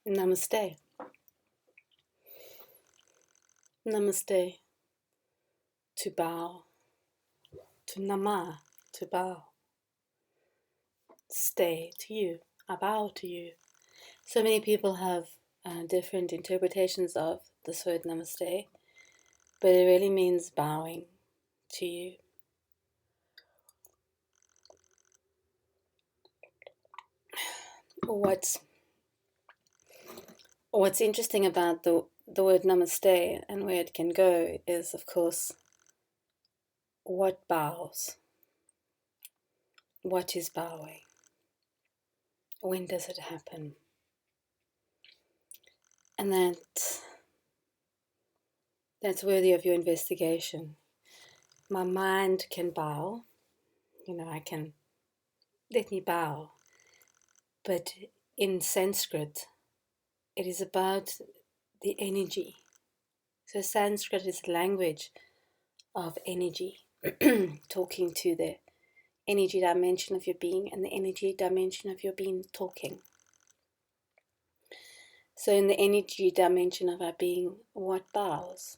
Namaste. Namaste. To bow. To nama. To bow. Stay to you. I bow to you. So many people have different interpretations of this word namaste, but it really means bowing to you. What's interesting about the word namaste and where it can go is, of course, what bows? What is bowing? When does it happen? And that's worthy of your investigation. My mind can bow, let me bow. But in Sanskrit, it is about the energy. So Sanskrit is the language of energy, talking to the energy dimension of your being and the energy dimension of your being talking. So in the energy dimension of our being, what bows?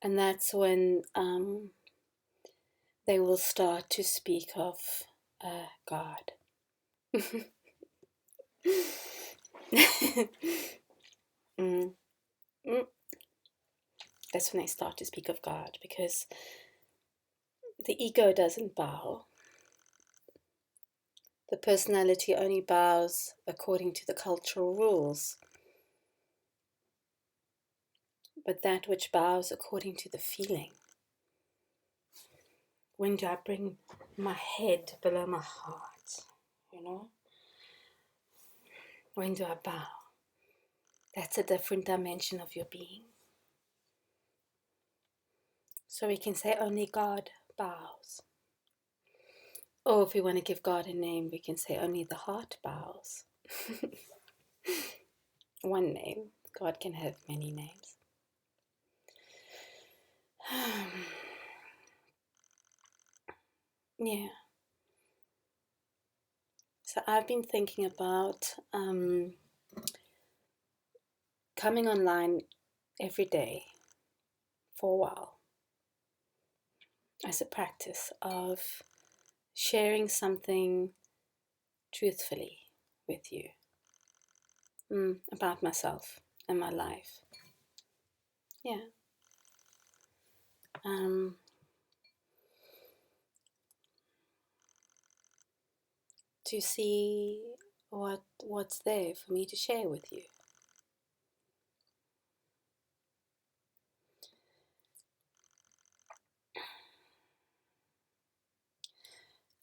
And that's when they will start to speak of God. mm. Mm. That's when they start to speak of God, because the ego doesn't bow. The personality only bows according to the cultural rules. But that which bows according to the feeling. When do I bring my head below my heart? When do I bow? That's a different dimension of your being. So we can say only God bows. Or if we want to give God a name, we can say only the heart bows. One name. God can have many names. Yeah. So I've been thinking about coming online every day for a while as a practice of sharing something truthfully with you about myself and my life. Yeah. To see what's there for me to share with you.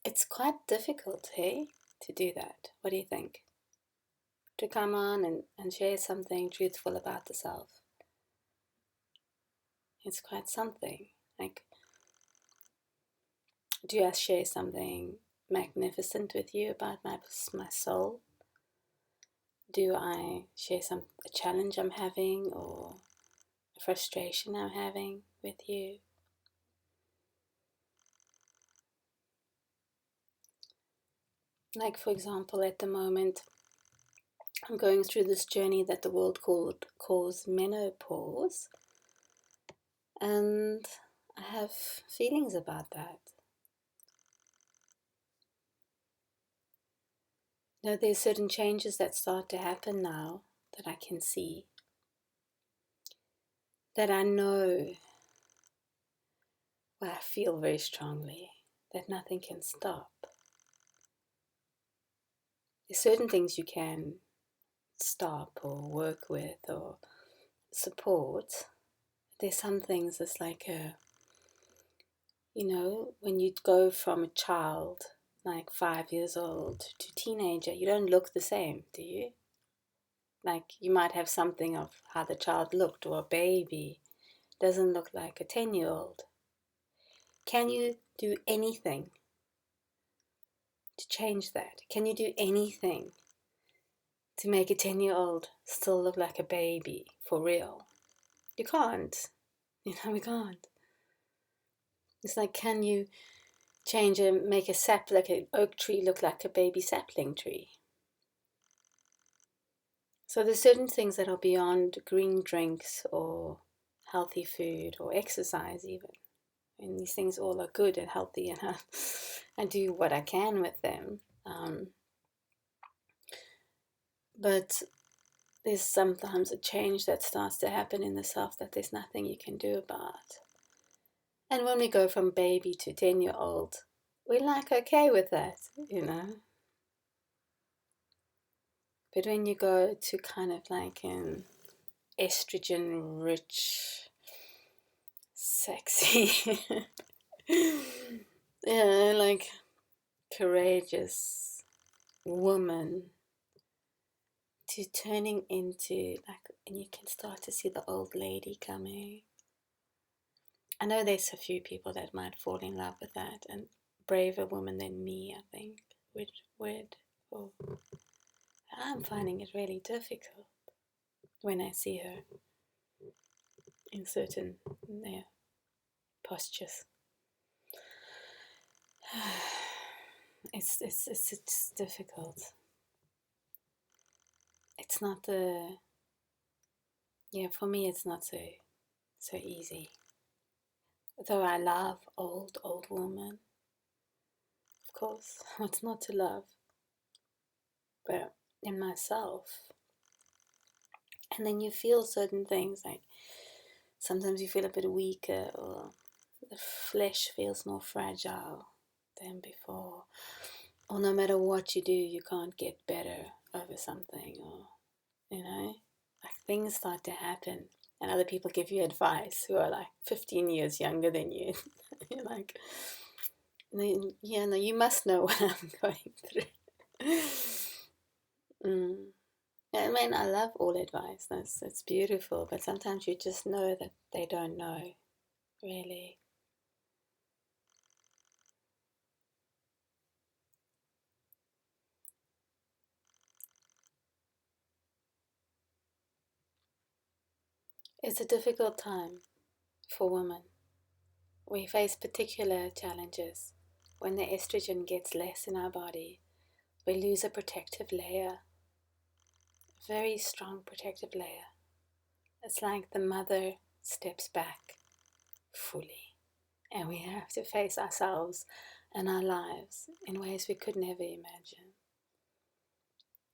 It's quite difficult, hey, to do that. What do you think? To come on and share something truthful about the self. It's quite something. Like, do I share something magnificent with you about my soul? Do I share a challenge I'm having or a frustration I'm having with you? Like, for example, at the moment, I'm going through this journey that the world calls menopause, and I have feelings about that. There's certain changes that start to happen now that I can see, that I know, where I feel very strongly that nothing can stop. There's certain things you can stop or work with or support. There's some things that's like when you go from a child like 5 years old to teenager, you don't look the same, do you? Like, you might have something of how the child looked, or a baby doesn't look like a 10-year-old. Can you do anything to change that? Can you do anything to make a 10-year-old still look like a baby for real? You can't. We can't. It's like, can you make a sap like an oak tree look like a baby sapling tree? So there's certain things that are beyond green drinks or healthy food or exercise even. And these things all are good and healthy, and I do what I can with them. But there's sometimes a change that starts to happen in the self that there's nothing you can do about. And when we go from baby to 10-year-old, we're like okay with that, you know. But when you go to kind of like an estrogen rich, sexy, yeah, like courageous woman, to turning into like, and you can start to see the old lady coming. I know there's a few people that might fall in love with that, and braver woman than me, I think, would. Oh, I'm finding it really difficult when I see her in certain postures. It's difficult. It's not for me it's not so easy. Though I love old women, of course. What's not to love? But in myself. And then you feel certain things, like sometimes you feel a bit weaker, or the flesh feels more fragile than before. Or no matter what you do, you can't get better over something, or, like things start to happen. And other people give you advice who are like 15 years younger than you. You're like, yeah, no, you must know what I'm going through. I mean, I love all advice. It's beautiful, but sometimes you just know that they don't know, really. It's a difficult time for women. We face particular challenges. When the estrogen gets less in our body, we lose a protective layer, a very strong protective layer. It's like the mother steps back fully, and we have to face ourselves and our lives in ways we could never imagine.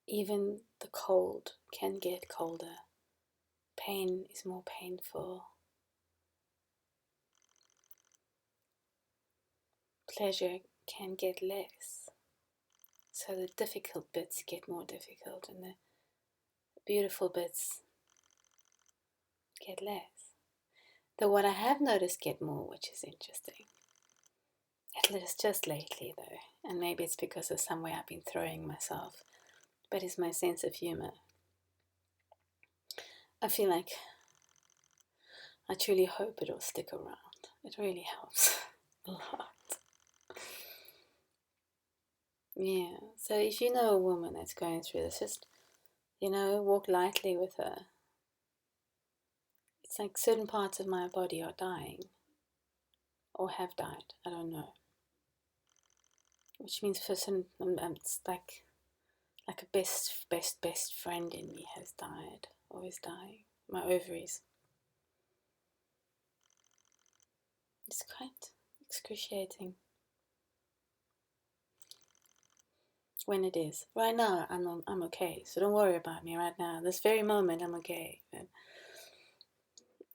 Even the cold can get colder. Pain is more painful. Pleasure can get less. So the difficult bits get more difficult, and the beautiful bits get less. Though what I have noticed get more, which is interesting. At least just lately though, and maybe it's because of somewhere I've been throwing myself, but it's my sense of humor. I feel like I truly hope it'll stick around. It really helps a lot. Yeah, so if you know a woman that's going through this, just, walk lightly with her. It's like certain parts of my body are dying or have died. I don't know. Which means for some, it's like a best friend in me has died or is dying. My ovaries. It's quite excruciating when it is. Right now, I'm okay, so don't worry about me right now. This very moment, I'm okay. But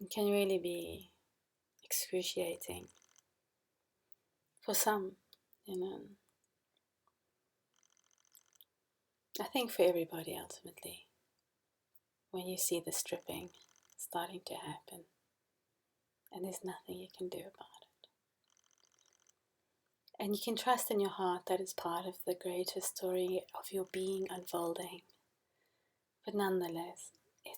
it can really be excruciating for some, you know. I think for everybody ultimately, when you see the stripping starting to happen, and there's nothing you can do about it. And you can trust in your heart that it's part of the greater story of your being unfolding. But nonetheless, it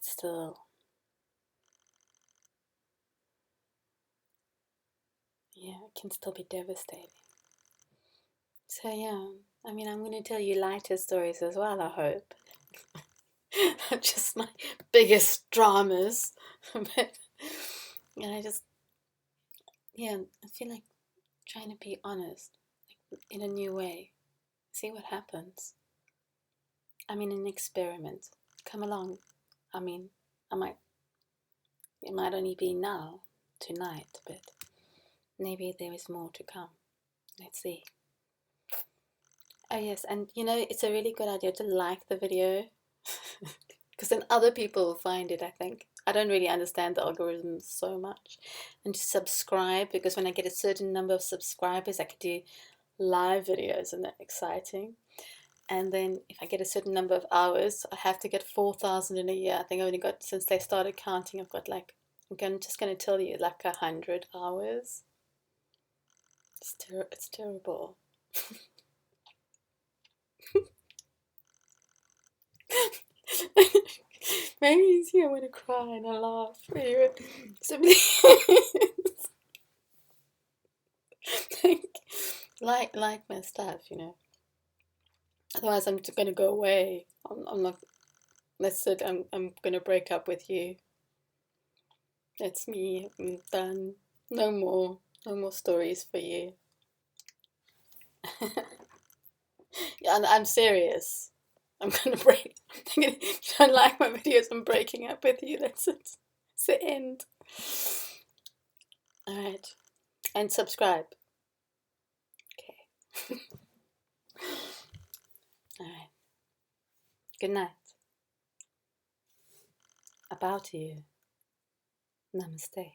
can still be devastating. So yeah, I mean, I'm going to tell you lighter stories as well, I hope. Not just my biggest dramas. But, I feel like trying to be honest, like, in a new way. See what happens. I mean, an experiment. come along. I mean, I might, it might only be now, tonight, but maybe there is more to come. Let's see. Oh yes, and you know, it's a really good idea to like the video because then other people will find it, I think. I don't really understand the algorithms so much. And to subscribe, because when I get a certain number of subscribers, I can do live videos, and that's exciting. And then if I get a certain number of hours, I have to get 4,000 in a year. I think I've only got, since they started counting, I've got like, just going to tell you, like 100 hours. It's terrible. Maybe it's here, I want to cry and I laugh. Anyway, so like my stuff, you know. Otherwise, I'm just gonna go away. I'm not. That's it. I'm gonna break up with you. That's me. I'm done. No more. No more stories for you. Yeah, and I'm serious. I'm gonna break. If you don't like my videos, I'm breaking up with you. That's it. It's the end. All right, and subscribe. Okay. All right. Good night. About you. Namaste.